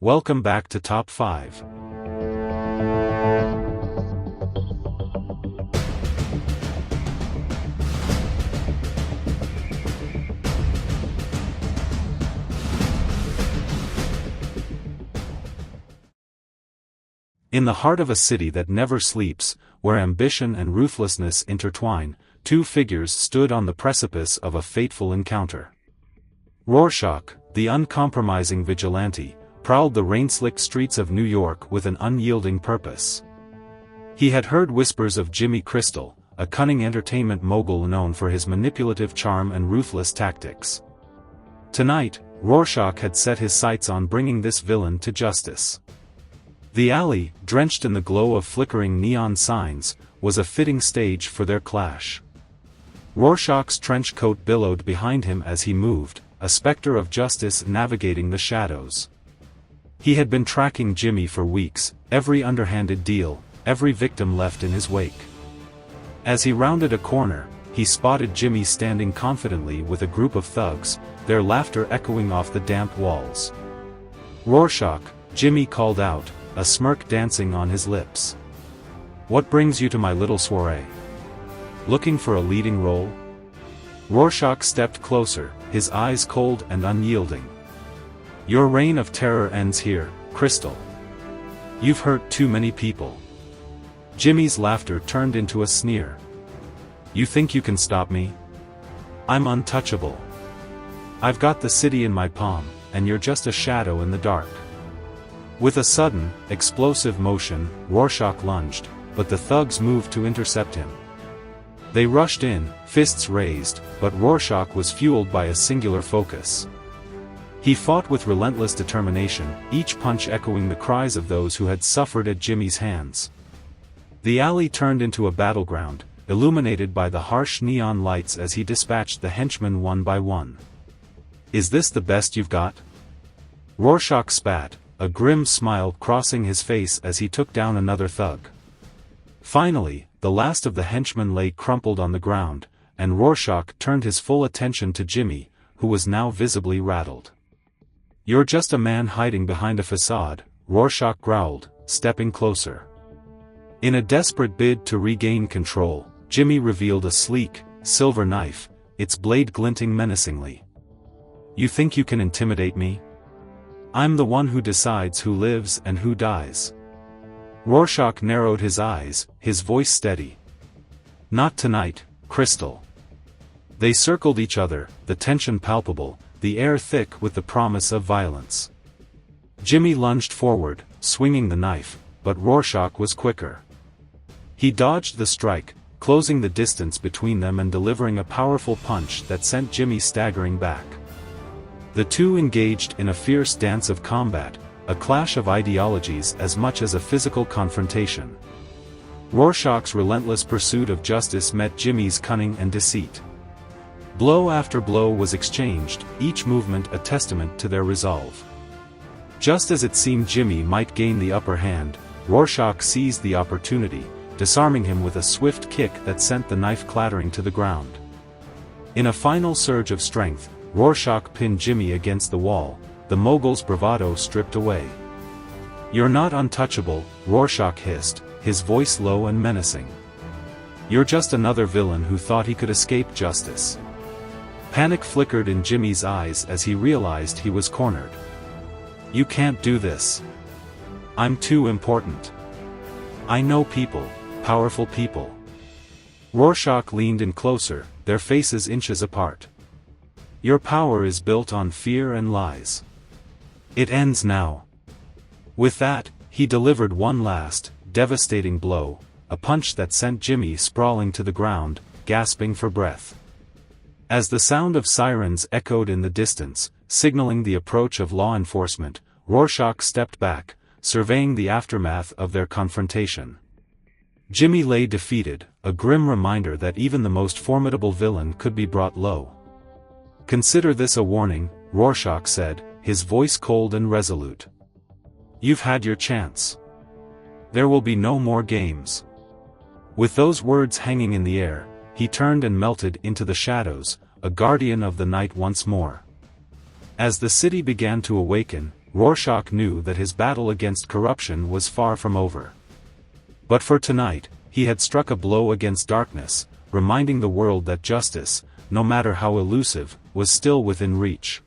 Welcome back to Top 5. In the heart of a city that never sleeps, where ambition and ruthlessness intertwine, two figures stood on the precipice of a fateful encounter. Rorschach, the uncompromising vigilante, prowled the rain-slicked streets of New York with an unyielding purpose. He had heard whispers of Jimmy Crystal, a cunning entertainment mogul known for his manipulative charm and ruthless tactics. Tonight, Rorschach had set his sights on bringing this villain to justice. The alley, drenched in the glow of flickering neon signs, was a fitting stage for their clash. Rorschach's trench coat billowed behind him as he moved, a specter of justice navigating the shadows. He had been tracking Jimmy for weeks, every underhanded deal, every victim left in his wake. As he rounded a corner, he spotted Jimmy standing confidently with a group of thugs, their laughter echoing off the damp walls. "Rorschach," Jimmy called out, a smirk dancing on his lips. "What brings you to my little soiree? Looking for a leading role?" Rorschach stepped closer, his eyes cold and unyielding. "Your reign of terror ends here, Crystal. You've hurt too many people." Jimmy's laughter turned into a sneer. "You think you can stop me? I'm untouchable. I've got the city in my palm, and you're just a shadow in the dark." With a sudden, explosive motion, Rorschach lunged, but the thugs moved to intercept him. They rushed in, fists raised, but Rorschach was fueled by a singular focus. He fought with relentless determination, each punch echoing the cries of those who had suffered at Jimmy's hands. The alley turned into a battleground, illuminated by the harsh neon lights as he dispatched the henchmen one by one. "Is this the best you've got?" Rorschach spat, a grim smile crossing his face as he took down another thug. Finally, the last of the henchmen lay crumpled on the ground, and Rorschach turned his full attention to Jimmy, who was now visibly rattled. "You're just a man hiding behind a facade," Rorschach growled, stepping closer. In a desperate bid to regain control, Jimmy revealed a sleek, silver knife, its blade glinting menacingly. "You think you can intimidate me? I'm the one who decides who lives and who dies." Rorschach narrowed his eyes, his voice steady. "Not tonight, Crystal." They circled each other, the tension palpable, the air thick with the promise of violence. Jimmy lunged forward, swinging the knife, but Rorschach was quicker. He dodged the strike, closing the distance between them and delivering a powerful punch that sent Jimmy staggering back. The two engaged in a fierce dance of combat, a clash of ideologies as much as a physical confrontation. Rorschach's relentless pursuit of justice met Jimmy's cunning and deceit. Blow after blow was exchanged, each movement a testament to their resolve. Just as it seemed Jimmy might gain the upper hand, Rorschach seized the opportunity, disarming him with a swift kick that sent the knife clattering to the ground. In a final surge of strength, Rorschach pinned Jimmy against the wall, the mogul's bravado stripped away. "You're not untouchable," Rorschach hissed, his voice low and menacing. "You're just another villain who thought he could escape justice." Panic flickered in Jimmy's eyes as he realized he was cornered. "You can't do this. I'm too important. I know people, powerful people." Rorschach leaned in closer, their faces inches apart. "Your power is built on fear and lies. It ends now." With that, he delivered one last, devastating blow, a punch that sent Jimmy sprawling to the ground, gasping for breath. As the sound of sirens echoed in the distance, signaling the approach of law enforcement, Rorschach stepped back, surveying the aftermath of their confrontation. Jimmy lay defeated, a grim reminder that even the most formidable villain could be brought low. "Consider this a warning," Rorschach said, his voice cold and resolute. "You've had your chance. There will be no more games." With those words hanging in the air, he turned and melted into the shadows, a guardian of the night once more. As the city began to awaken, Rorschach knew that his battle against corruption was far from over. But for tonight, he had struck a blow against darkness, reminding the world that justice, no matter how elusive, was still within reach.